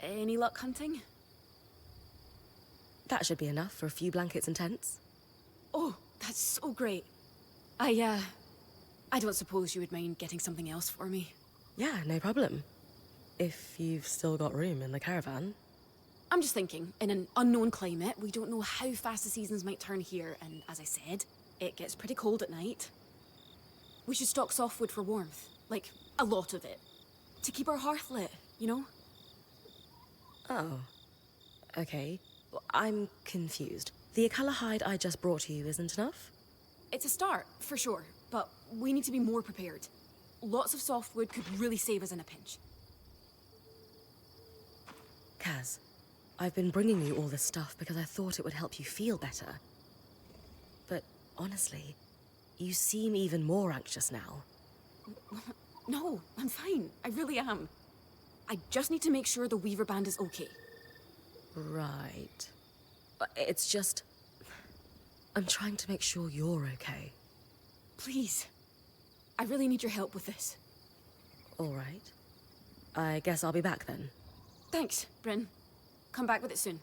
Any luck hunting? That should be enough for a few blankets and tents. Oh, that's so great. I don't suppose you would mind getting something else for me? Yeah, no problem. If you've still got room in the caravan. I'm just thinking, in an unknown climate, we don't know how fast the seasons might turn here, and as I said, it gets pretty cold at night. We should stock softwood for warmth, like, a lot of it. To keep our hearth lit, you know? Oh. Okay. Well, I'm confused. The Akala hide I just brought you isn't enough? It's a start, for sure, but we need to be more prepared. Lots of softwood could really save us in a pinch. Kaz, I've been bringing you all this stuff because I thought it would help you feel better. But honestly, you seem even more anxious now. No, I'm fine. I really am. I just need to make sure the Weaver Band is okay. Right. It's just... I'm trying to make sure you're okay. Please. I really need your help with this. All right. I guess I'll be back then. Thanks, Brynn. Come back with it soon.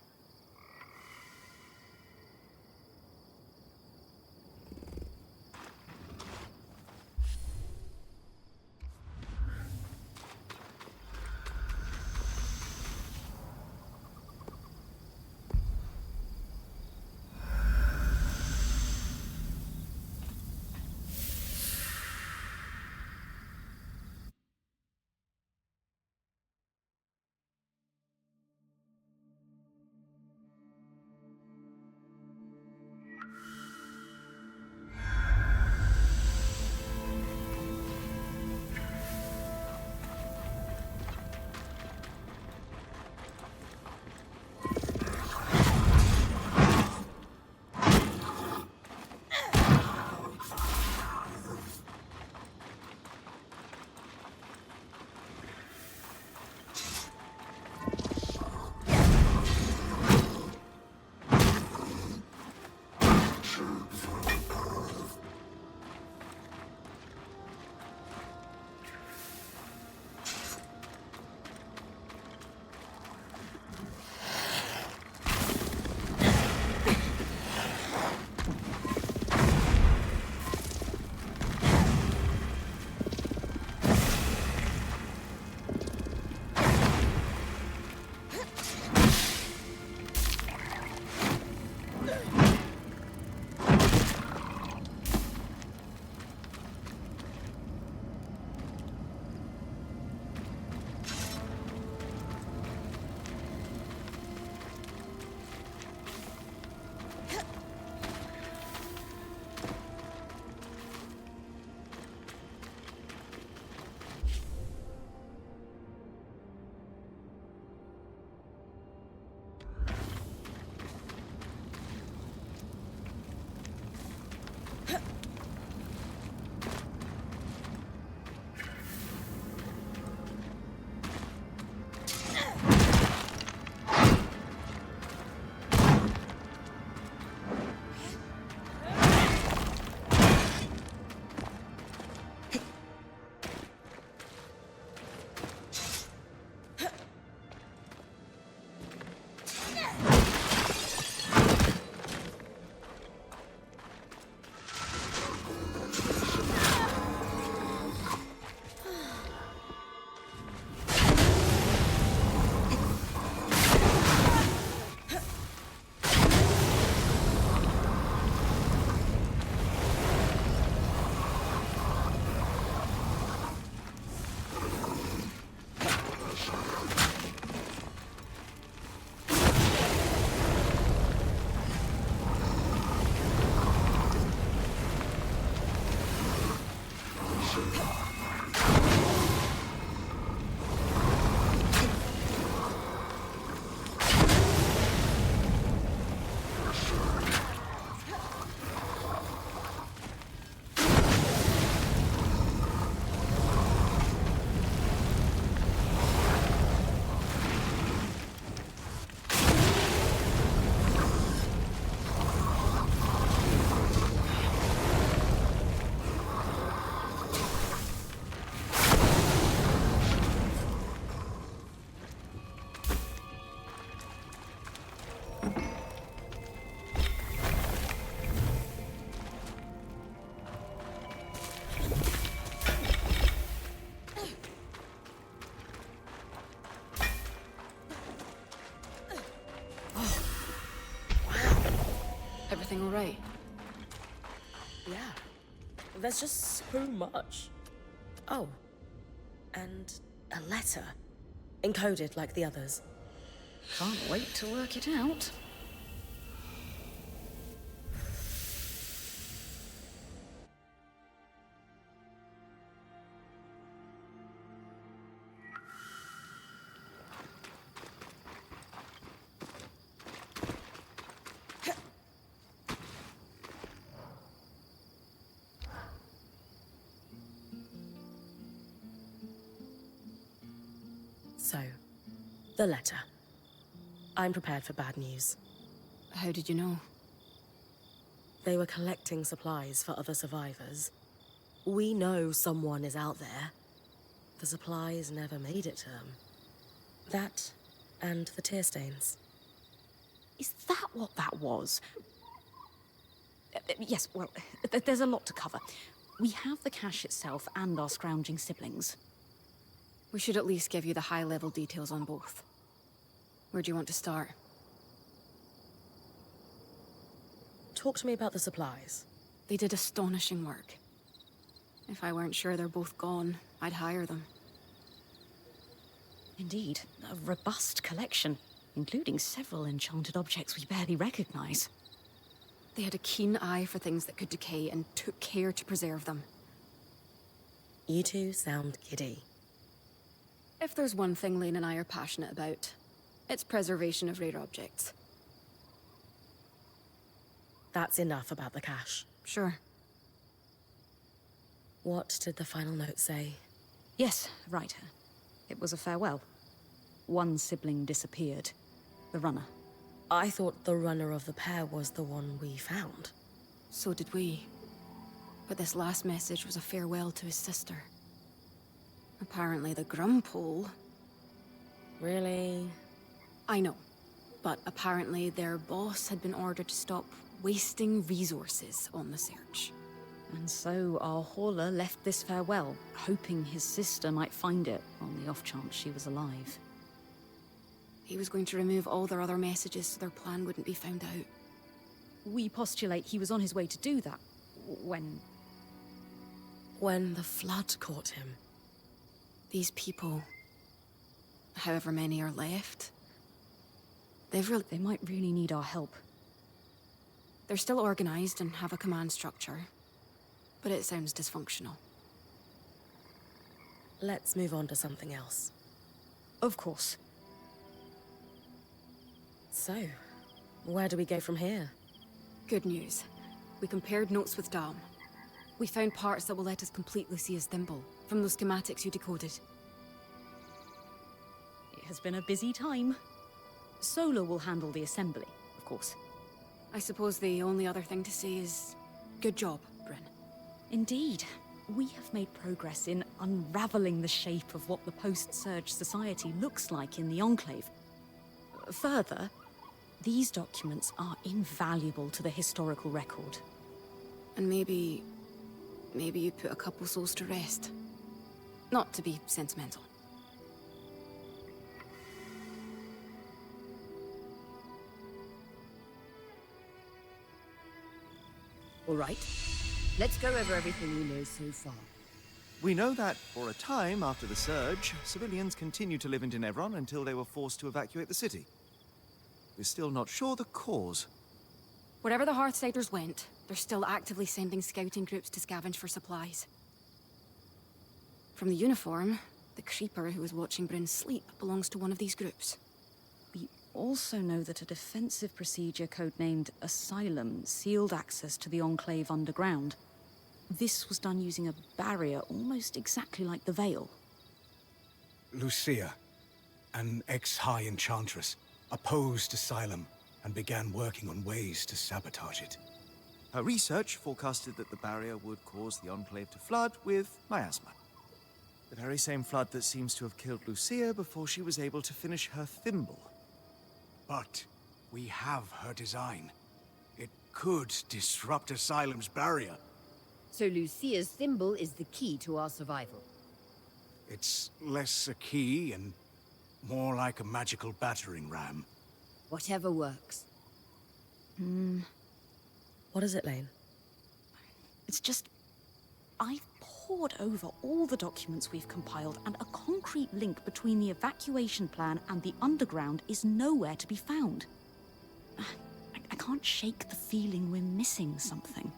everything all right? Yeah. There's just so much. Oh. And a letter. Encoded like the others. Can't wait to work it out. So, the letter. I'm prepared for bad news. How did you know? They were collecting supplies for other survivors. We know someone is out there. The supplies never made it to them. That, and the tear stains. Is that what that was? Yes, well, there's a lot to cover. We have the cache itself and our scrounging siblings. We should at least give you the high-level details on both. Where do you want to start? Talk to me about the supplies. They did astonishing work. If I weren't sure they're both gone, I'd hire them. Indeed, a robust collection, including several enchanted objects we barely recognize. They had a keen eye for things that could decay and took care to preserve them. You two sound giddy. If there's one thing Lane and I are passionate about, it's preservation of rare objects. That's enough about the cache. Sure. What did the final note say? Yes, right. It was a farewell. One sibling disappeared. The runner. I thought the runner of the pair was the one we found. So did we. But this last message was a farewell to his sister. Apparently the Grumpole... Really? I know. But apparently their boss had been ordered to stop wasting resources on the search. And so our hauler left this farewell, hoping his sister might find it, on the off chance she was alive. He was going to remove all their other messages so their plan wouldn't be found out. We postulate he was on his way to do that, when... When the flood caught him. These people, however many are left, they might really need our help. They're still organized and have a command structure, but it sounds dysfunctional. Let's move on to something else. Of course. So, where do we go from here? Good news. We compared notes with Dom. We found parts that will let us complete Lucia's thimble, from those schematics you decoded. It has been a busy time. Solo will handle the assembly, of course. I suppose the only other thing to say is, good job, Brynn. Indeed. We have made progress in unraveling the shape of what the post-Surge society looks like in the Enclave. Further, these documents are invaluable to the historical record. And maybe you put a couple souls to rest. Not to be sentimental. All right. Let's go over everything we know so far. We know that, for a time after the Surge, civilians continued to live in Tenebron until they were forced to evacuate the city. We're still not sure the cause. Wherever the Hearthsiders went, they're still actively sending scouting groups to scavenge for supplies. From the uniform, the creeper who was watching Brynn sleep belongs to one of these groups. We also know that a defensive procedure codenamed Asylum sealed access to the Enclave underground. This was done using a barrier almost exactly like the Veil. Lucia, an ex-high enchantress, opposed Asylum and began working on ways to sabotage it. Her research forecasted that the barrier would cause the Enclave to flood with miasma. The very same flood that seems to have killed Lucia before she was able to finish her thimble. But we have her design. It could disrupt Asylum's barrier. So Lucia's thimble is the key to our survival. It's less a key and more like a magical battering ram. Whatever works. What is it, Lane? It's just... I've pored over all the documents we've compiled, and a concrete link between the evacuation plan and the underground is nowhere to be found. I can't shake the feeling we're missing something.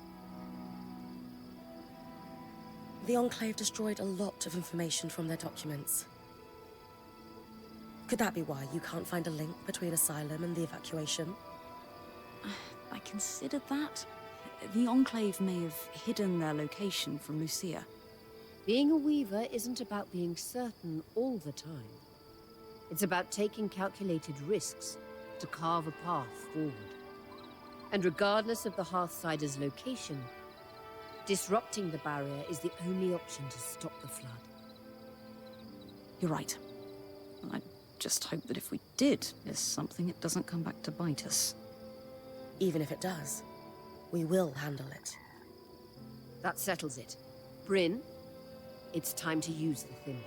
The Enclave destroyed a lot of information from their documents. Could that be why you can't find a link between Asylum and the evacuation? I considered that. The Enclave may have hidden their location from Lucia. Being a weaver isn't about being certain all the time. It's about taking calculated risks to carve a path forward. And regardless of the Hearthsider's location, disrupting the barrier is the only option to stop the flood. You're right. I just hope that if we did miss something, it doesn't come back to bite us. Even if it does, we will handle it. That settles it. Brynn, it's time to use the thimble.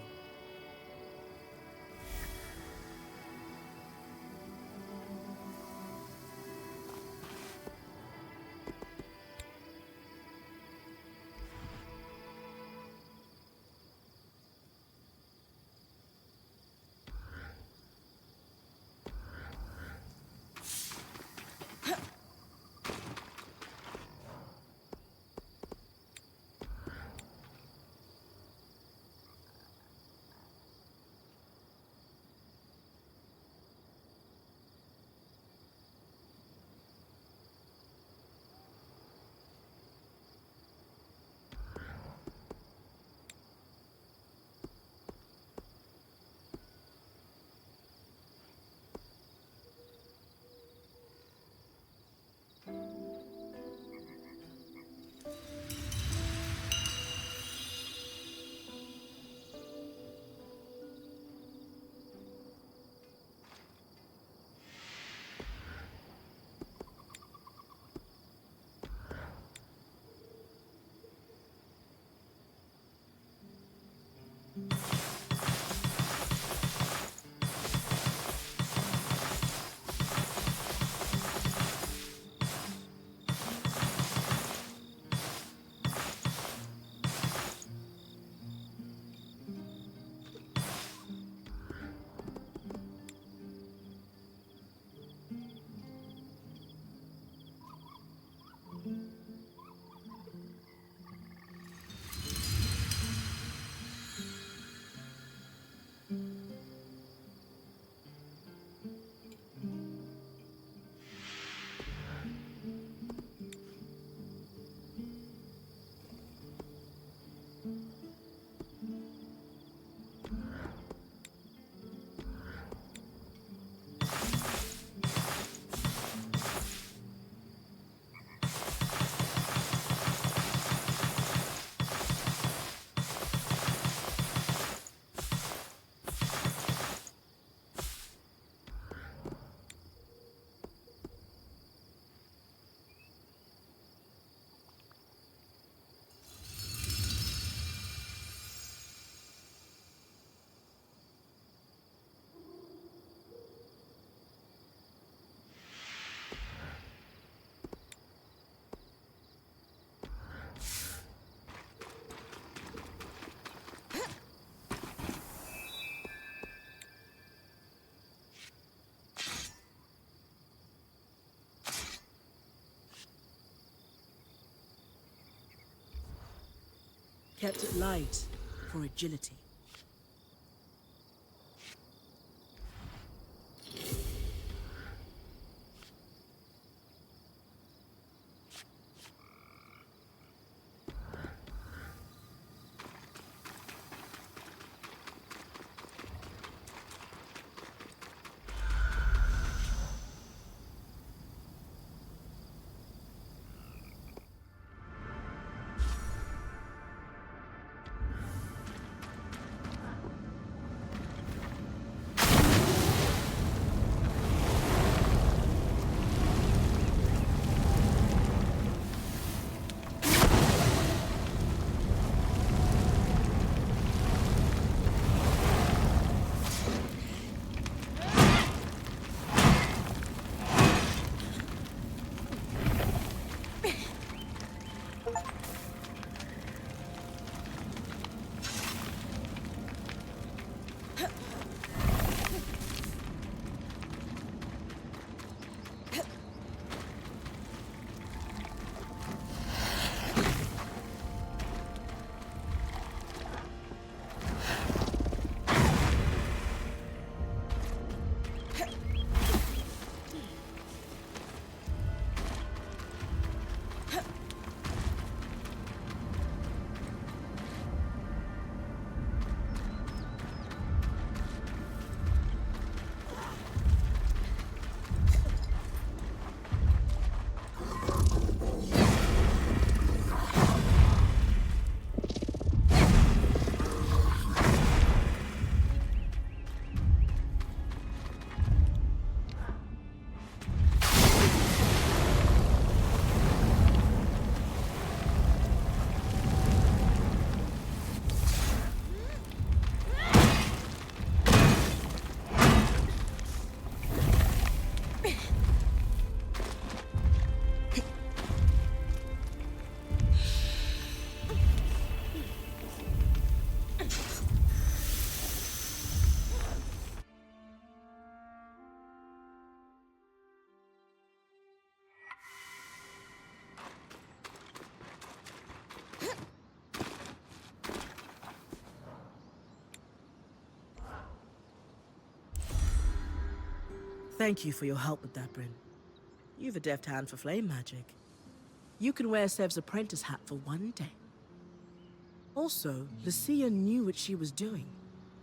Kept it light for agility. Thank you for your help with that, Brynn. You've a deft hand for flame magic. You can wear Sev's apprentice hat for one day. Also, Lucia knew what she was doing.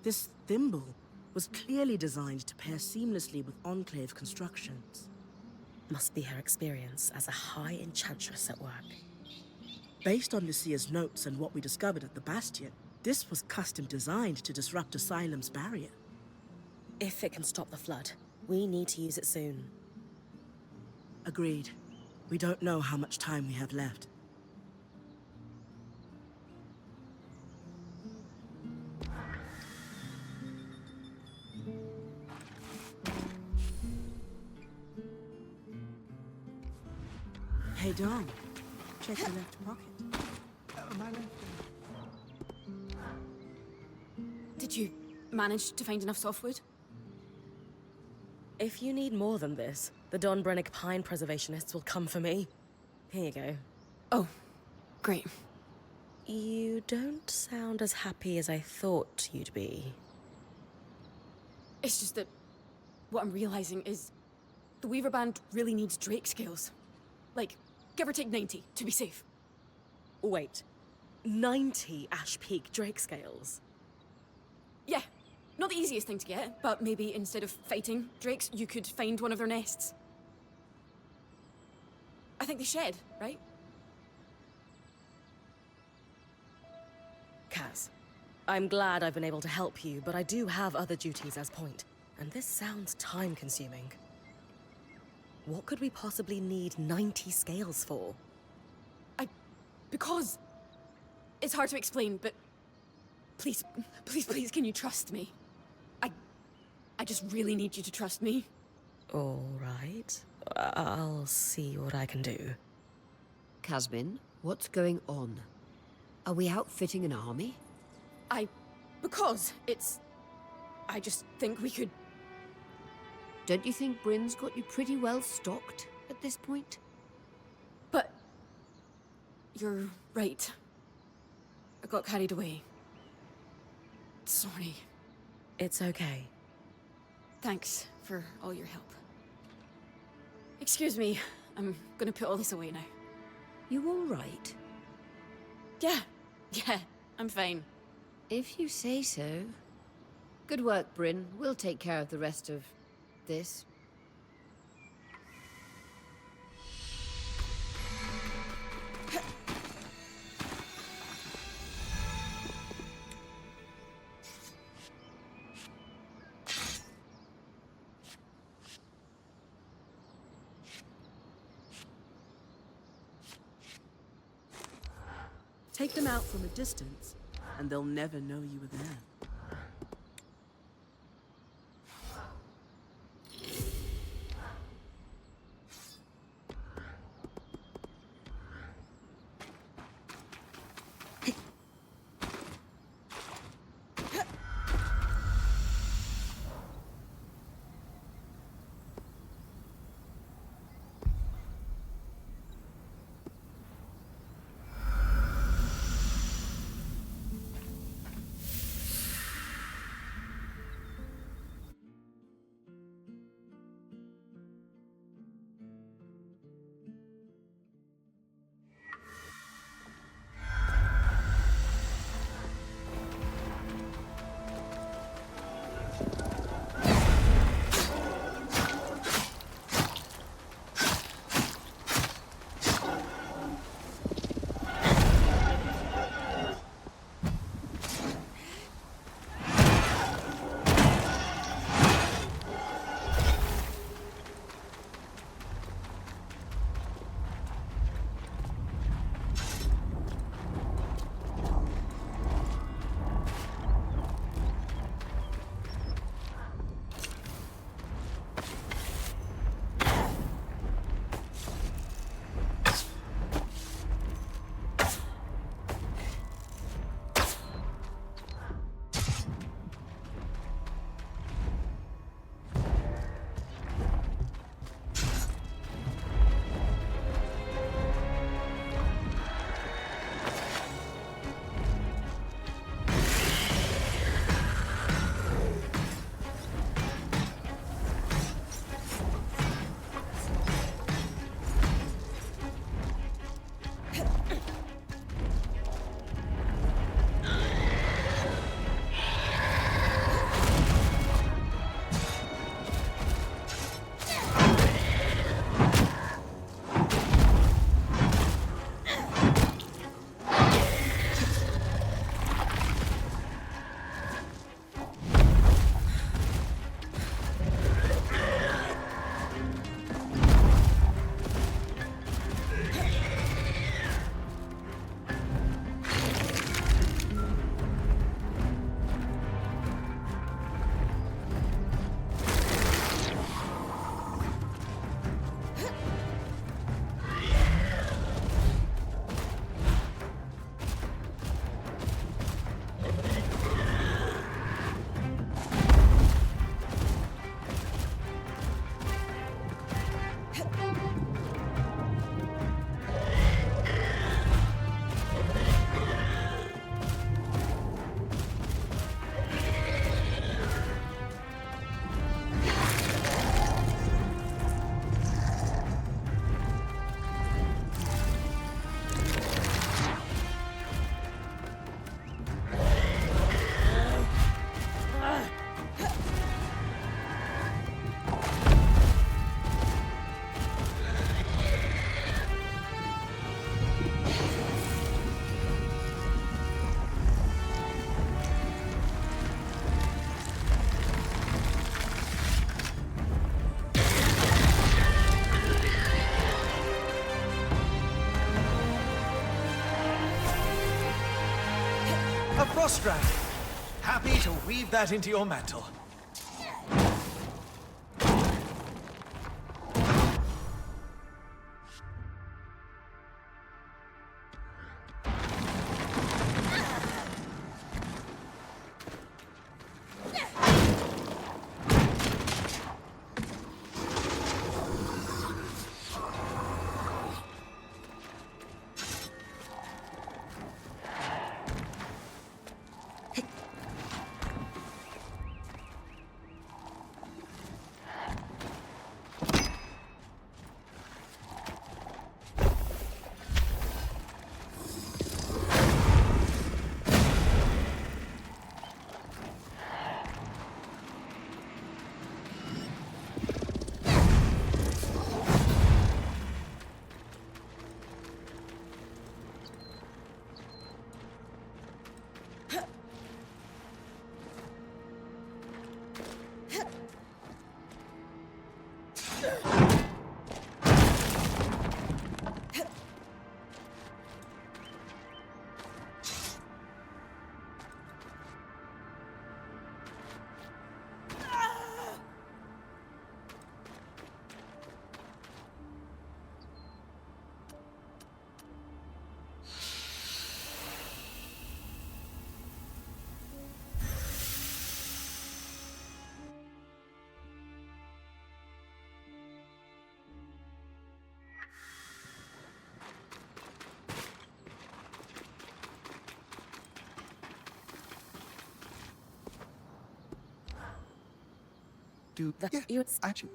This thimble was clearly designed to pair seamlessly with Enclave constructions. Must be her experience as a high enchantress at work. Based on Lucia's notes and what we discovered at the Bastion, this was custom designed to disrupt Asylum's barrier. If it can stop the flood, we need to use it soon. Agreed. We don't know how much time we have left. Hey, Dom. Check your left pocket. Did you manage to find enough softwood? If you need more than this, the Don Brennick Pine preservationists will come for me. Here you go. Oh, great. You don't sound as happy as I thought you'd be. It's just that what I'm realizing is the Weaver Band really needs Drake scales. Like, give or take 90 to be safe. Wait, 90 Ash Peak Drake scales? Yeah, not the easiest thing to get, but maybe instead of fighting drakes, you could find one of their nests. I think they shed, right? Kaz, I'm glad I've been able to help you, but I do have other duties as point, and this sounds time-consuming. What could we possibly need 90 scales for? Because it's hard to explain, but please, please, please, can you trust me? I just really need you to trust me. All right. I'll see what I can do. Casbin, what's going on? Are we outfitting an army? Because it's... I just think we could... Don't you think Brinn's got you pretty well stocked at this point? But... You're right. I got carried away. Sorry. It's okay. Thanks for all your help. Excuse me, I'm gonna put all this away now. You all right? Yeah, I'm fine. If you say so. Good work, Brynn. We'll take care of the rest of this. Take them out from a distance, and they'll never know you were there. cross-strand. Happy to weave that into your mantle. Actually.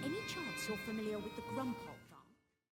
Any chance you're familiar with the Grumpole?